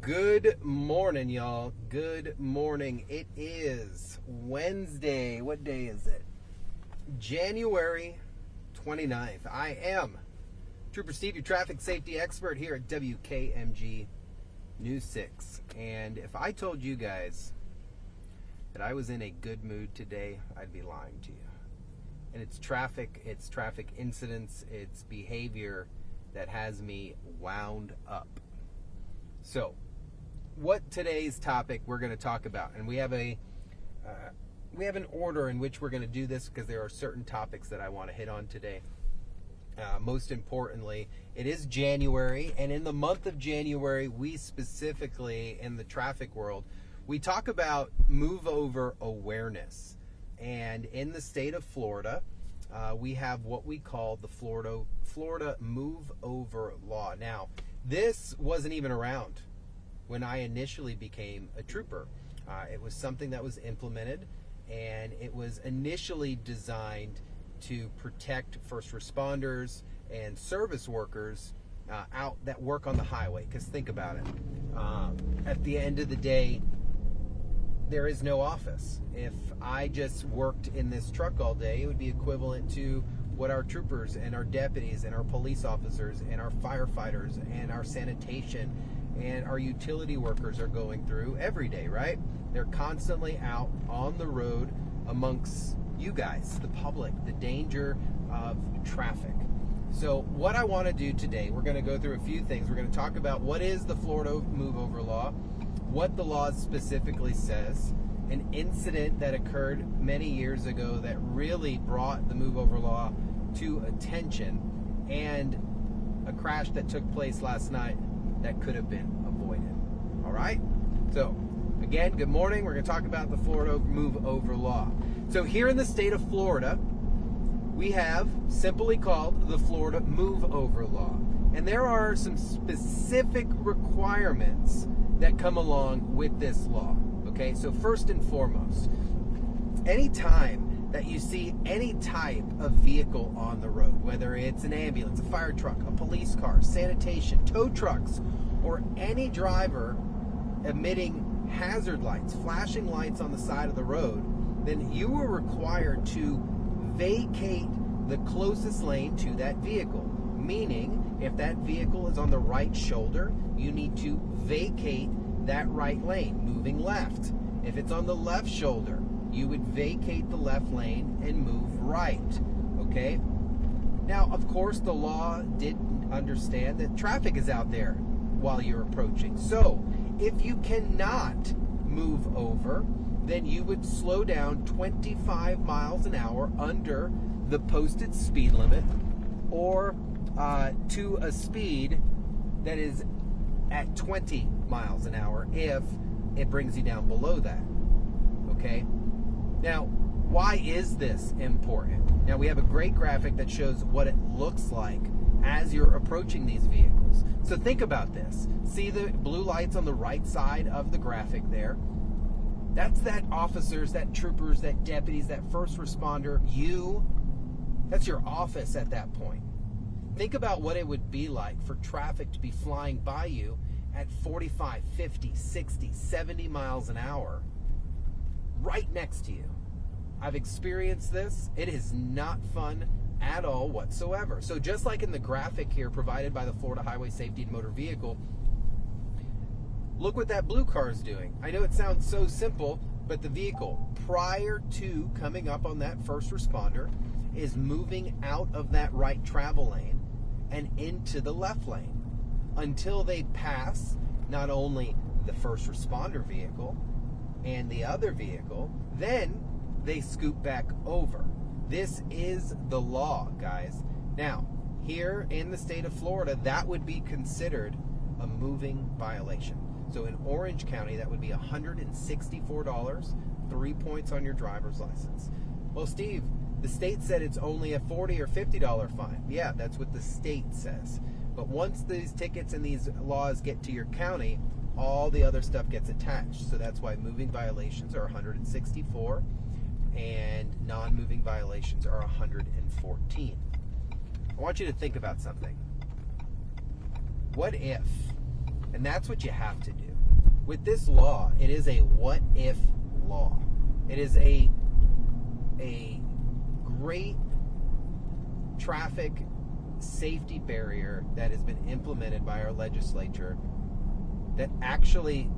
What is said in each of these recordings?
Good morning, y'all. Good morning. It is Wednesday. What day is it? January 29th. I am Trooper Steve, your traffic safety expert here at WKMG News 6. And if I told you guys that I was in a good mood today, I'd be lying to you. And it's traffic incidents, it's behavior that has me wound up. So, what today's topic we're going to talk about, and we have an order in which we're going to do this because there are certain topics that I want to hit on today. Most importantly, it is January, and in the month of January, we specifically in the traffic world, we talk about move over awareness. And in the state of Florida, we have what we call the Florida Move Over Law. Now, this wasn't even around when I initially became a trooper. It was something that was implemented, and it was initially designed to protect first responders and service workers out that work on the highway. Because think about it. At the end of the day, there is no office. If I just worked in this truck all day, it would be equivalent to what our troopers and our deputies and our police officers and our firefighters and our sanitation and our utility workers are going through every day, right? They're constantly out on the road amongst you guys, the public, the danger of traffic. So what I want to do today, we're going to go through a few things. We're going to talk about what is the Florida Move Over Law, what the law specifically says, an incident that occurred many years ago that really brought the Move Over Law to attention, and a crash that took place last night that could have been avoided. All right? So, again, good morning. We're going to talk about the Florida Move Over Law. So here in the state of Florida, we have simply called the Florida Move Over Law. And there are some specific requirements that come along with this law. Okay, so first and foremost, anytime that you see any type of vehicle on the road, whether it's an ambulance, a fire truck, a police car, sanitation, tow trucks, or any driver emitting hazard lights, flashing lights on the side of the road, then you are required to vacate the closest lane to that vehicle. Meaning, if that vehicle is on the right shoulder, you need to vacate that right lane, moving left. If it's on the left shoulder, you would vacate the left lane and move right. Okay? Now, of course, the law did understand that traffic is out there while you're approaching. So, if you cannot move over, then you would slow down 25 miles an hour under the posted speed limit, or to a speed that is at 20 miles an hour if it brings you down below that. Okay? Now, why is this important? Now, we have a great graphic that shows what it looks like as you're approaching these vehicles. So think about this. See the blue lights on the right side of the graphic there? That's that officers, that troopers, that deputies, that first responder, that's your office at that point. Think about what it would be like for traffic to be flying by you at 45, 50, 60, 70 miles an hour right next to you. I've experienced this. It is not fun at all whatsoever. So just like in the graphic here provided by the Florida Highway Safety and Motor Vehicle, look what that blue car is doing. I know it sounds so simple, but the vehicle, prior to coming up on that first responder, is moving out of that right travel lane and into the left lane until they pass not only the first responder vehicle and the other vehicle, then they scoot back over. This is the law, guys. Now, here in the state of Florida, that would be considered a moving violation. So in Orange County, that would be $164, 3 points on your driver's license. Well, Steve, the state said it's only a $40 or $50 fine. Yeah, that's what the state says. But once these tickets and these laws get to your county, all the other stuff gets attached. So that's why moving violations are $164 and non-moving violations are $114. I want you to think about something. What if, and that's what you have to do, with this law, it is a what if law. It is a great traffic safety barrier that has been implemented by our legislature that actually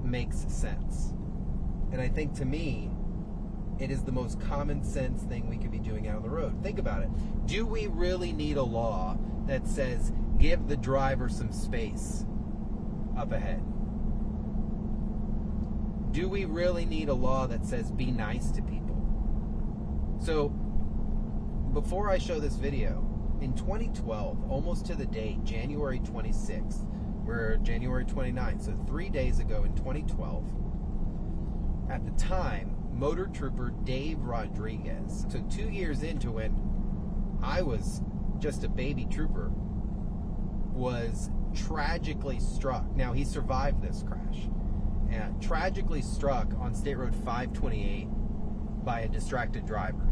makes sense. And I think, to me, it is the most common sense thing we could be doing out on the road. Think about it. Do we really need a law that says give the driver some space up ahead? Do we really need a law that says be nice to people? So, before I show this video, in 2012, almost to the date, January 26th, we're January 29th, so 3 days ago in 2012, at the time, Motor Trooper Dave Rodriguez, so 2 years into when I was just a baby trooper, was tragically struck. Now, he survived this crash. Tragically struck on State Road 528 by a distracted driver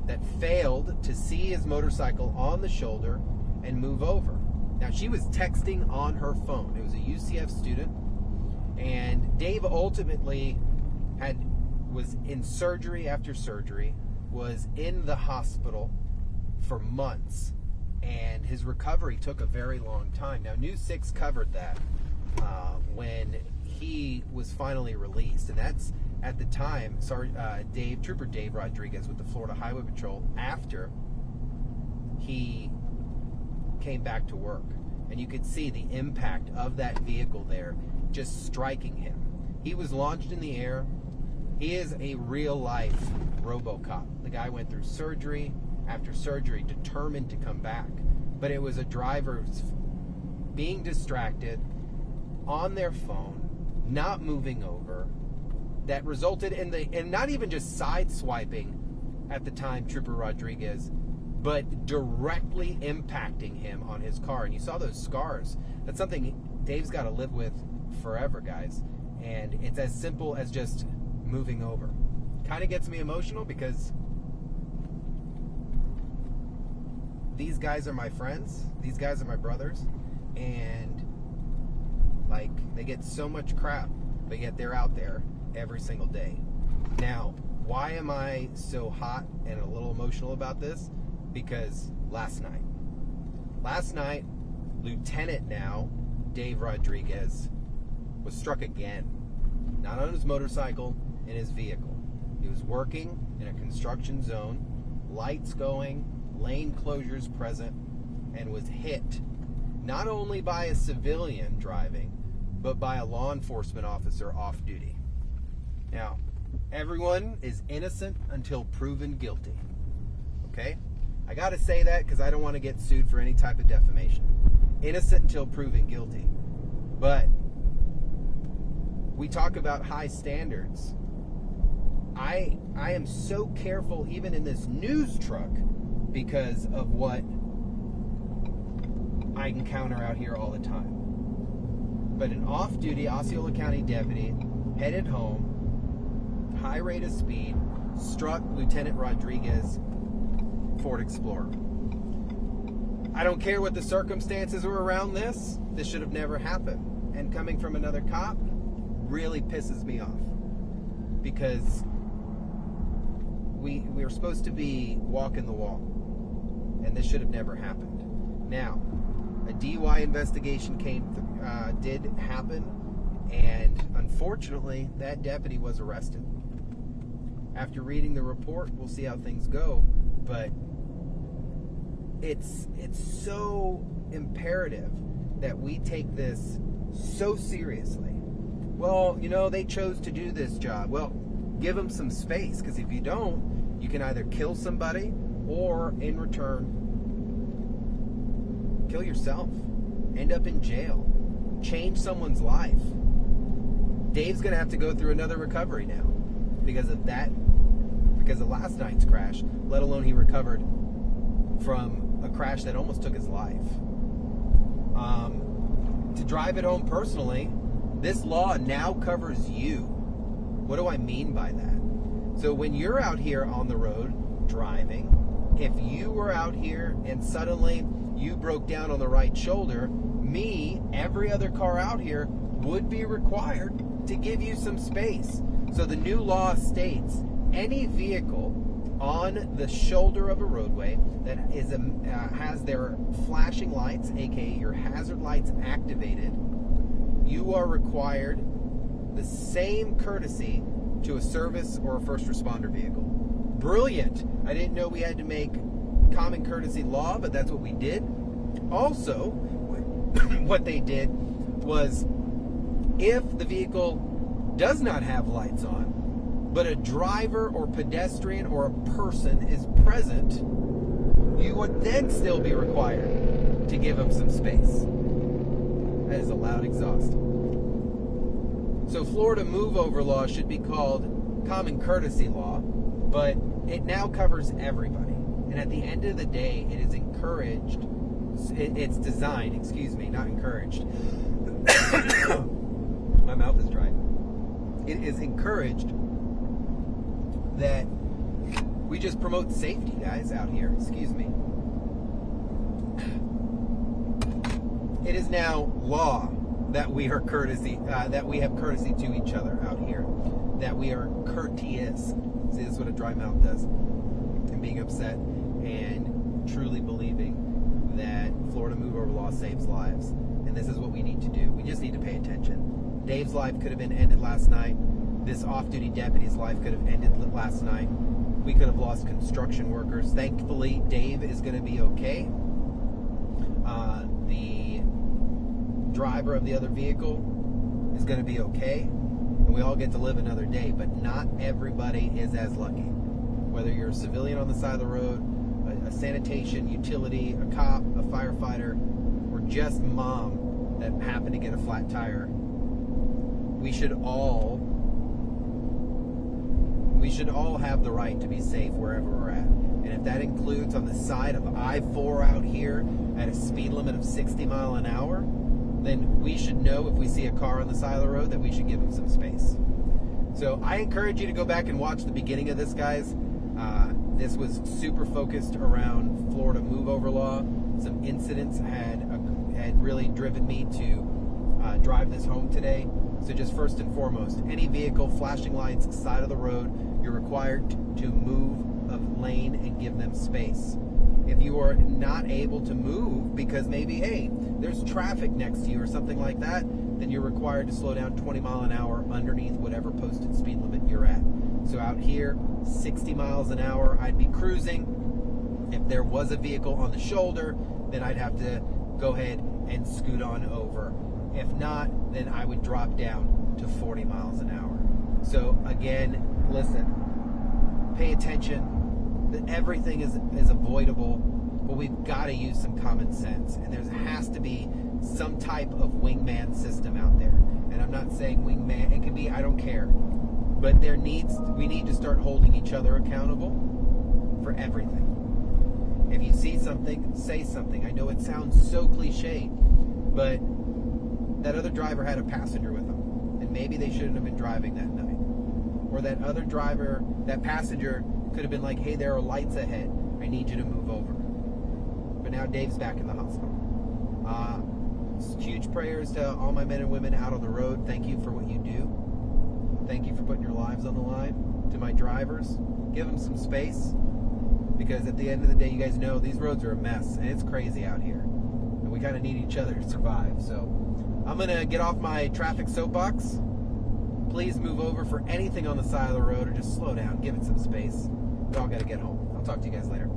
that failed to see his motorcycle on the shoulder and move over. Now, she was texting on her phone. It was a UCF student, and Dave ultimately was in surgery after surgery, was in the hospital for months, and his recovery took a very long time. Now, News 6 covered that when he was finally released, and that's at the time, Trooper Dave Rodriguez with the Florida Highway Patrol, after he came back to work. And you could see the impact of that vehicle there just striking him. He was launched in the air. He is a real-life RoboCop. The guy went through surgery after surgery, determined to come back. But it was a driver being distracted, on their phone, not moving over, that resulted in not even just sideswiping at the time Trooper Rodriguez, but directly impacting him on his car. And you saw those scars. That's something Dave's got to live with forever, guys. And it's as simple as just moving over. Kind of gets me emotional because these guys are my friends. These guys are my brothers. And, like, they get so much crap, but yet they're out there every single day. Now, why am I so hot and a little emotional about this? Because last night, Lieutenant now, Dave Rodriguez, was struck again. Not on his motorcycle, in his vehicle. He was working in a construction zone, lights going, lane closures present, and was hit not only by a civilian driving, but by a law enforcement officer off duty. Now, everyone is innocent until proven guilty. Okay? I gotta say that because I don't want to get sued for any type of defamation. Innocent until proven guilty. But we talk about high standards. I am so careful even in this news truck because of what I encounter out here all the time. But an off-duty Osceola County deputy headed home, high rate of speed, struck Lieutenant Rodriguez Ford Explorer. I don't care what the circumstances were around this. This should have never happened. And coming from another cop really pisses me off. Because we were supposed to be walking the walk. And this should have never happened. Now, a DUI investigation did happen, and unfortunately, that deputy was arrested. After reading the report, we'll see how things go, but it's so imperative that we take this so seriously. Well, they chose to do this job. Well, give them some space, because if you don't, you can either kill somebody or, in return, kill yourself, end up in jail, change someone's life. Dave's going to have to go through another recovery now because of that, because of last night's crash, let alone he recovered from a crash that almost took his life. To drive it home personally, this law now covers you. What do I mean by that? So when you're out here on the road driving, if you were out here and suddenly you broke down on the right shoulder, me, every other car out here, would be required to give you some space. So the new law states any vehicle on the shoulder of a roadway that is has their flashing lights, aka your hazard lights, activated, you are required the same courtesy to a service or a first responder vehicle. Brilliant. I didn't know we had to make common courtesy law, but that's what we did. Also, what they did was, if the vehicle does not have lights on, but a driver or pedestrian or a person is present, you would then still be required to give them some space. That is a loud exhaust. So Florida move over law should be called common courtesy law, but it now covers everybody. And at the end of the day, it is encouraged, it's designed, not encouraged. My mouth is dry. It is encouraged that we just promote safety, guys, out here. It is now law that we are that we have courtesy to each other out here, that we are courteous. See, this is what a dry mouth does. And being upset and truly believing that Florida move over law saves lives. And this is what we need to do. We just need to pay attention. Dave's life could have been ended last night. This off-duty deputy's life could have ended last night. We could have lost construction workers. Thankfully, Dave is going to be okay. The driver of the other vehicle is going to be okay. And we all get to live another day. But not everybody is as lucky. Whether you're a civilian on the side of the road, a sanitation, utility, a cop, a firefighter, or just mom that happened to get a flat tire, we should all have the right to be safe wherever we're at. And if that includes on the side of I-4 out here at a speed limit of 60 miles an hour, then we should know, if we see a car on the side of the road, that we should give them some space. So I encourage you to go back and watch the beginning of this, guys. This was super focused around Florida move over law. Some incidents had really driven me to drive this home today. So just first and foremost, any vehicle, flashing lights, side of the road, you're required to move a lane and give them space. If you are not able to move because maybe, hey, there's traffic next to you or something like that, then you're required to slow down 20 miles an hour underneath whatever posted speed limit you're at. So out here, 60 miles an hour, I'd be cruising. If there was a vehicle on the shoulder, then I'd have to go ahead and scoot on over. If not, then I would drop down to 40 miles an hour. So again, listen, pay attention. Everything is avoidable, but we've got to use some common sense. And there has to be some type of wingman system out there. And I'm not saying wingman, it could be, I don't care. But we need to start holding each other accountable for everything. If you see something, say something. I know it sounds so cliche, but that other driver had a passenger with him, and maybe they shouldn't have been driving that night. Or that other driver, that passenger could have been like, hey, there are lights ahead. I need you to move over. But now Dave's back in the hospital. Huge prayers to all my men and women out on the road. Thank you for what you do. Thank you for putting your lives on the line. To my drivers, give them some space, because at the end of the day, you guys know these roads are a mess and it's crazy out here, and we kind of need each other to survive. So I'm gonna get off my traffic soapbox. Please move over for anything on the side of the road, or just slow down, give it some space. We all gotta get home. I'll talk to you guys later.